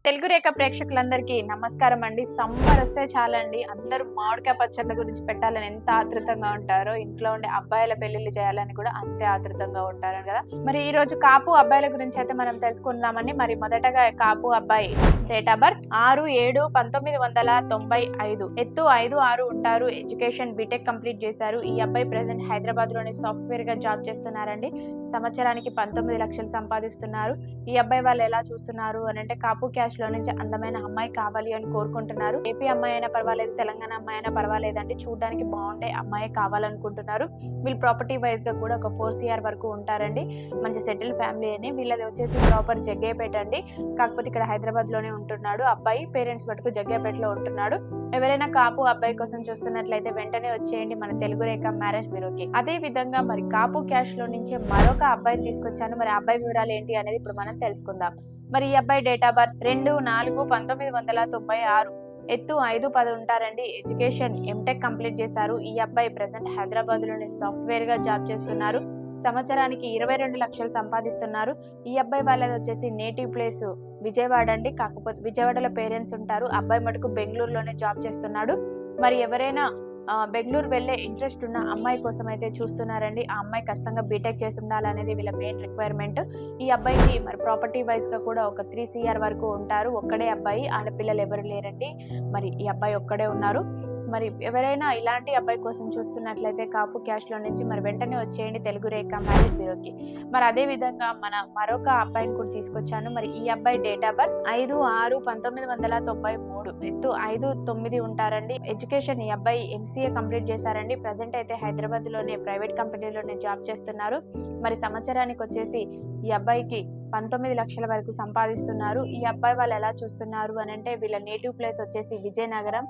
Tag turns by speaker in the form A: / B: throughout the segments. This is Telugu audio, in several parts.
A: తెలుగు రేఖ ప్రేక్షకులందరికీ నమస్కారం అండి. సమ్మర్ వస్తే చాలండి అందరూ మామిడికాయ పచ్చళ్ళ గురించి పెట్టాలని ఎంత ఆతృతంగా ఉంటారో, ఇంట్లో ఉండే అబ్బాయిల పెళ్లిళ్ళు చేయాలని కూడా అంతే ఆతృతంగా ఉంటారు కదా. మరి ఈ రోజు కాపు అబ్బాయిల గురించి అయితే మనం తెలుసుకుందామని. మరి మొదటగా కాపు అబ్బాయి డేట్ ఆఫ్ బర్త్ 6/7/1995, ఎత్తు 5'6" ఉంటారు. ఎడ్యుకేషన్ బీటెక్ కంప్లీట్ చేశారు. ఈ అబ్బాయి ప్రెసెంట్ హైదరాబాద్ లోని సాఫ్ట్వేర్ గా జాబ్ చేస్తున్నారండి. సంవత్సరానికి 19 లక్షలు సంపాదిస్తున్నారు. ఈ అబ్బాయి వాళ్ళు ఎలా చూస్తున్నారు అని అంటే, కాపు క్యాష్ లో నుంచి అందమైన అమ్మాయి కావాలి అని కోరుకుంటున్నారు. ఏపీ అమ్మాయి అయినా పర్వాలేదు, తెలంగాణ అమ్మాయి అయినా పర్వాలేదండి, చూడడానికి బాగుండే అమ్మాయి కావాలనుకుంటున్నారు. వీళ్ళు ప్రాపర్టీ వైజ్ గా కూడా ఒక 4 CR వరకు ఉంటారండి. మంచి సెటిల్ ఫ్యామిలీ అని. వీళ్ళది వచ్చేసి ప్రాపర్ జగ్గేపేట అండి. కాకపోతే ఇక్కడ హైదరాబాద్ లోనే ఉంటున్నాడు అబ్బాయి. పేరెంట్స్ మటుకు జగ్గేపేటలో ఉంటున్నాడు. ఎవరైనా కాపు అబ్బాయి కోసం చూస్తున్నట్లయితే వెంటనే వచ్చేయండి మన తెలుగు రేఖ మ్యారేజ్ బ్యూరోకి. అదే విధంగా మరి కాపు క్యాష్ లో నుంచి మరొక అబ్బాయిని తీసుకొచ్చాను. మరి అబ్బాయి వివరాలు ఏంటి అనేది ఇప్పుడు మనం తెలుసుకుందాం. మరి ఈ అబ్బాయి డేట్ ఆఫ్ బర్త్ 2/4/1996, ఎత్తు 5'10" ఉంటారండి. ఎడ్యుకేషన్ ఎంటెక్ కంప్లీట్ చేశారు. ఈ అబ్బాయి ప్రెసెంట్ హైదరాబాద్ లోని సాఫ్ట్వేర్ గా జాబ్ చేస్తున్నారు. సంవత్సరానికి 22 లక్షలు సంపాదిస్తున్నారు. ఈ అబ్బాయి వాళ్ళది వచ్చేసి నేటివ్ ప్లేస్ విజయవాడ అండి. కాకపోతే విజయవాడలో పేరెంట్స్ ఉంటారు. అబ్బాయి మటుకు బెంగళూరులోనే జాబ్ చేస్తున్నాడు. మరి ఎవరైనా బెంగళూరు వెళ్ళే ఇంట్రెస్ట్ ఉన్న అమ్మాయి కోసం అయితే చూస్తున్నారండి. ఆ అమ్మాయి ఖచ్చితంగా బీటెక్ చేసి ఉండాలనేది వీళ్ళ మెయిన్ రిక్వైర్మెంట్. ఈ అబ్బాయికి మరి ప్రాపర్టీ వైజ్ గా కూడా ఒక 3 CR వరకు ఉంటారు. ఒక్కడే అబ్బాయి, ఆడపిల్లలు ఎవరు లేరండి. మరి ఈ అబ్బాయి ఒక్కడే ఉన్నారు. మరి ఎవరైనా ఇలాంటి అబ్బాయి కోసం చూస్తున్నట్లయితే కాపు క్యాష్ లో నుంచి మరి వెంటనే వచ్చేయండి తెలుగు రేఖ మ్యారేజ్ బ్యూరోకి. మరి అదే విధంగా మరొక అబ్బాయిని కూడా తీసుకొచ్చాను. మరి ఈ అబ్బాయి డేట్ ఆఫ్ బర్త్ 5/6/1993, ఎత్తు 5'9" ఉంటారండి. ఎడ్యుకేషన్ ఈ అబ్బాయి MCA కంప్లీట్ చేశారండి. ప్రజెంట్ అయితే హైదరాబాద్ లోనే ప్రైవేట్ కంపెనీలోనే జాబ్ చేస్తున్నారు. మరి సంవత్సరానికి వచ్చేసి ఈ అబ్బాయికి 19 లక్షల వరకు సంపాదిస్తున్నారు. ఈ అబ్బాయి వాళ్ళు ఎలా చూస్తున్నారు అని అంటే, వీళ్ళ నేటివ్ ప్లేస్ వచ్చేసి విజయనగరం.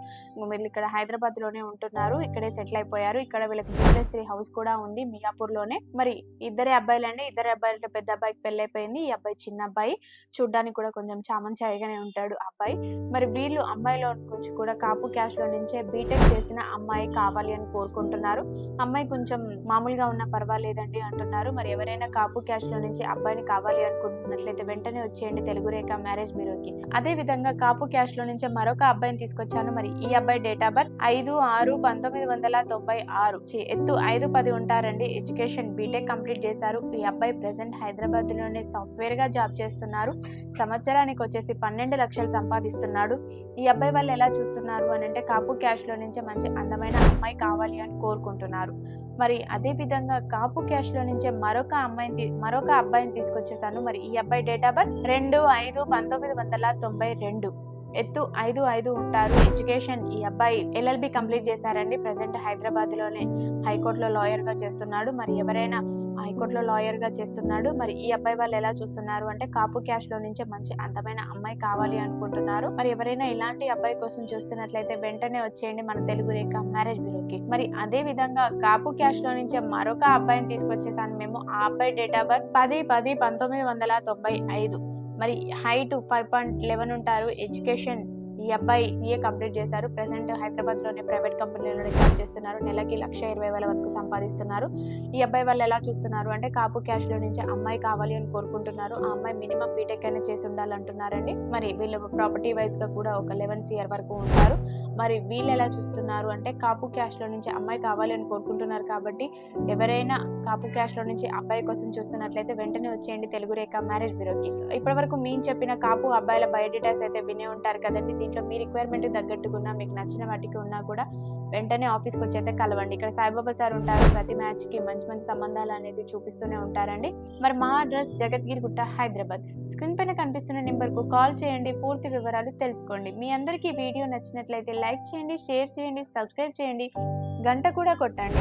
A: వీళ్ళు ఇక్కడ హైదరాబాద్ లోనే ఉంటున్నారు. ఇక్కడే సెటిల్ అయిపోయారు. ఇక్కడ వీళ్ళకి 3+3 హౌస్ కూడా ఉంది మియాపూర్ లోనే. మరి ఇద్దరే అబ్బాయిలండి. ఇద్దరు అబ్బాయిలతో పెద్ద అబ్బాయికి పెళ్ళైపోయింది. ఈ అబ్బాయి చిన్న అబ్బాయి, చూడ్డానికి కూడా కొంచెం చామంచాయిగానే ఉంటాడు అబ్బాయి. మరి వీళ్ళు అమ్మాయిలో నుంచి కూడా కాపు క్యాష్ లో నుంచే బీటెక్ చేసిన అమ్మాయి కావాలి అని కోరుకుంటున్నారు. అమ్మాయి కొంచెం మామూలుగా ఉన్నా పర్వాలేదండి అంటున్నారు. మరి ఎవరైనా కాపు క్యాష్ లో నుంచి అబ్బాయిని కావాలి అనుకుంటున్నట్లయితే వెంటనే వచ్చేయండి తెలుగు రేఖ మ్యారేజ్ బ్యూరోకి. అదే విధంగా కాపు క్యాష్ లో నుంచి మరొక అబ్బాయిని తీసుకొచ్చాను. మరి ఈ అబ్బాయి డేట్ ఆఫ్ బర్త్ 5/6/1996, ఎత్తు 5'10" ఉంటారండి. ఎడ్యుకేషన్ బీటెక్ కంప్లీట్ చేశారు. ఈ అబ్బాయి ప్రెసెంట్ హైదరాబాద్ లోనే సాఫ్ట్వేర్ గా జాబ్ చేస్తున్నారు. సంవత్సరానికి వచ్చేసి 12 లక్షలు సంపాదిస్తున్నాడు. ఈ అబ్బాయి వాళ్ళు ఎలా చూస్తున్నారు అని అంటే, కాపు క్యాష్ లో నుంచి మంచి అందమైన అమ్మాయి కావాలి అని కోరుకుంటున్నారు. మరి అదే విధంగా కాపు క్యాష్ లో నుంచే మరొక అబ్బాయిని తీసుకొచ్చేసాను. మరి ఈ అబ్బాయి డేట్ ఆఫ్ బర్త్ 2/5/1992, ఎత్తు 5'5" ఉంటారు. ఎడ్యుకేషన్ ఈ అబ్బాయి LLB కంప్లీట్ చేశారండి. ప్రెసెంట్ హైదరాబాద్ లోనే హైకోర్టులో లాయర్ గా చేస్తున్నాడు. మరి ఎవరైనా హైకోర్టులో లాయర్ గా చేస్తున్నాడు. మరి ఈ అబ్బాయి వాళ్ళు ఎలా చూస్తున్నారు అంటే, కాపు క్యాష్ లో నుంచే మంచి అందమైన అమ్మాయి కావాలి అనుకుంటున్నారు. మరి ఎవరైనా ఇలాంటి అబ్బాయి కోసం చూస్తున్నట్లయితే వెంటనే వచ్చేయండి మన తెలుగు రేఖ మ్యారేజ్ బ్యూరోకి. మరి అదే విధంగా కాపు క్యాష్ లో నుంచే మరొక అబ్బాయిని తీసుకొచ్చేసాను మేము. ఆ అబ్బాయి డేట్ ఆఫ్ బర్త్ 10/10/1995, మరి హైట్ 5'11" ఉంటారు. ఎడ్యుకేషన్ ఈ అబ్బాయి CA కంప్లీట్ చేశారు. ప్రెసెంట్ హైదరాబాద్ లోనే ప్రైవేట్ కంపెనీలోనే జాబ్ చేస్తున్నారు. నెలకి 1,20,000 వరకు సంపాదిస్తున్నారు. ఈ అబ్బాయి వాళ్ళు ఎలా చూస్తున్నారు అంటే, కాపు క్యాష్ లో నుంచి అమ్మాయి కావాలి అని కోరుకుంటున్నారు. ఆ అమ్మాయి మినిమం బీటెక్ అయినా చేసి ఉండాలంటున్నారండి. మరి వీళ్ళు ప్రాపర్టీ వైజ్ గా కూడా ఒక 11 CR వరకు ఉంటారు. మరి వీళ్ళు ఎలా చూస్తున్నారు అంటే, కాపు క్యాష్ లో నుంచి అమ్మాయి కావాలి అని కోరుకుంటున్నారు. కాబట్టి ఎవరైనా కాపు క్యాష్ లో నుంచి అబ్బాయి కోసం చూస్తున్నట్లయితే వెంటనే వచ్చేయండి తెలుగు రేఖ మ్యారేజ్ బ్యూరోకి. ఇప్పటి వరకు మేము చెప్పిన కాపు అబ్బాయిల బయోడేటాస్ అయితే వినే ఉంటారు కదండి. దీంట్లో మీ రిక్వైర్మెంట్ తగ్గట్టుగా మీకు నచ్చిన వాటికి ఉన్నా కూడా వెంటనే ఆఫీస్కి వచ్చి అయితే కలవండి. ఇక్కడ సాయిబాబా సార్ ఉంటారు. ప్రతి మ్యాచ్ కి మంచి మంచి సంబంధాలు అనేది చూపిస్తూనే ఉంటారండి. మరి మా అడ్రస్ జగద్గిరిగుట్ట, హైదరాబాద్. స్క్రీన్ పైన కనిపిస్తున్న నెంబర్ కు కాల్ చేయండి, పూర్తి వివరాలు తెలుసుకోండి. మీ అందరికీ వీడియో నచ్చినట్లయితే లైక్ చేయండి, షేర్ చేయండి, సబ్స్క్రైబ్ చేయండి, గంట కూడా కొట్టండి.